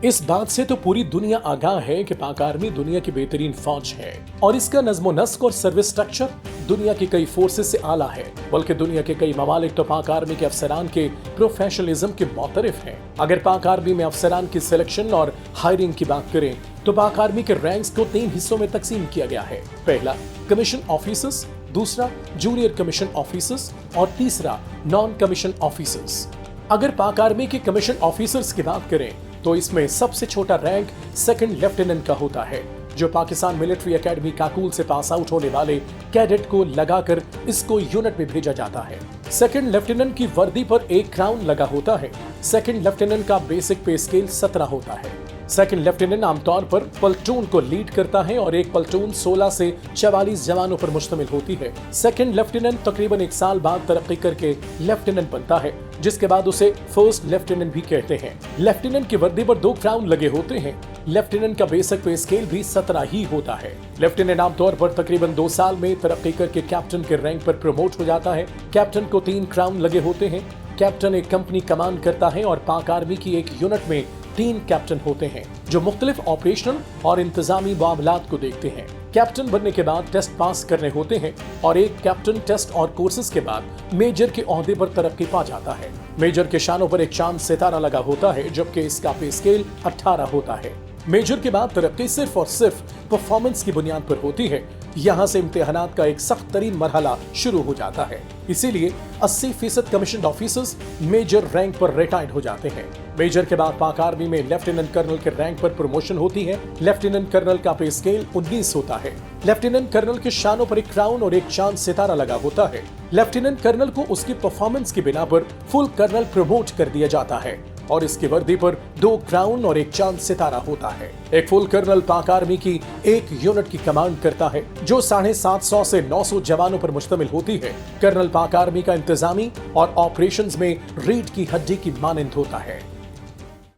इस बात से तो पूरी दुनिया आगाह है कि पाक आर्मी दुनिया की बेहतरीन फौज है और इसका नज़्म नस्क और सर्विस स्ट्रक्चर दुनिया की कई फोर्सेस से आला है। बल्कि दुनिया के कई ममालिक तो पाक आर्मी के अफसरान के प्रोफेशनलिज्म के मोतरफ हैं। अगर पाक आर्मी में अफसरान की सिलेक्शन और हायरिंग की बात करें तो पाक आर्मी के रैंक्स को 3 हिस्सों में तकसीम किया गया है। पहला कमीशन ऑफिसर्स, दूसरा जूनियर कमीशन ऑफिसर्स और तीसरा नॉन कमीशन ऑफिसर्स। अगर पाक आर्मी के कमीशन ऑफिसर्स की बात करें तो इसमें सबसे छोटा रैंक सेकंड लेफ्टिनेंट का होता है, जो पाकिस्तान मिलिट्री एकेडमी काकूल से पास आउट होने वाले कैडेट को लगाकर इसको यूनिट में भेजा जाता है। सेकंड लेफ्टिनेंट की वर्दी पर एक क्राउन लगा होता है। सेकंड लेफ्टिनेंट का बेसिक पे स्केल 17 होता है। सेकंड लेफ्टिनेंट आमतौर पर प्लटून को लीड करता है और एक प्लटून 16 से 44 जवानों पर मुश्तमिल होती है। सेकंड लेफ्टिनेंट तकरीबन 1 साल बाद तरक्की करके लेफ्टिनेंट बनता है, जिसके बाद उसे फर्स्ट लेफ्टिनेंट भी कहते हैं। लेफ्टिनेंट की वर्दी पर 2 क्राउन लगे होते हैं। लेफ्टिनेंट का बेसिक पे स्केल भी 17 ही होता है। लेफ्टिनेंट आमतौर पर तकरीबन 2 साल में तरक्की करके कैप्टन के रैंक पर प्रमोट हो जाता है। कैप्टन को 3 क्राउन लगे होते हैं। कैप्टन एक कंपनी कमांड करता है और पाक आर्मी की एक यूनिट में 3 कैप्टन होते हैं जो मुख्तलिफ ऑपरेशनल और इंतजामी मामलात को देखते हैं। कैप्टन बनने के बाद टेस्ट पास करने होते हैं और एक कैप्टन टेस्ट और कोर्सेज के बाद मेजर के ओहदे पर तरक्की पा जाता है। मेजर के शानों पर एक चांद सितारा लगा होता है, जबकि इसका पे स्केल 18 होता है। मेजर के बाद तरक्की सिर्फ और सिर्फ परफॉर्मेंस की बुनियाद पर होती है। यहाँ से इम्तिहानात का एक सख्त तरीन मरहला शुरू हो जाता है। इसीलिए 80% कमीशन ऑफिसर्स मेजर रैंक पर रिटायर्ड हो जाते हैं। मेजर के बाद पाक आर्मी में लेफ्टिनेंट कर्नल के रैंक पर प्रमोशन होती है। लेफ्टिनेंट कर्नल का पे स्केल 19 होता है। लेफ्टिनेंट कर्नल के शानों पर एक क्राउन और एक चांद सितारा लगा होता है। लेफ्टिनेंट कर्नल को उसकी परफॉर्मेंस की बिना पर फुल कर्नल प्रमोट कर दिया जाता है और इसकी वर्दी पर 2 क्राउन और एक चांद सितारा होता है। एक फुल कर्नल पाक आर्मी की एक यूनिट की कमांड करता है जो 750 से 900 जवानों पर मुश्तमिल होती है। कर्नल पाक आर्मी का इंतजामी और ऑपरेशंस में रीढ़ की हड्डी की मानंद होता है।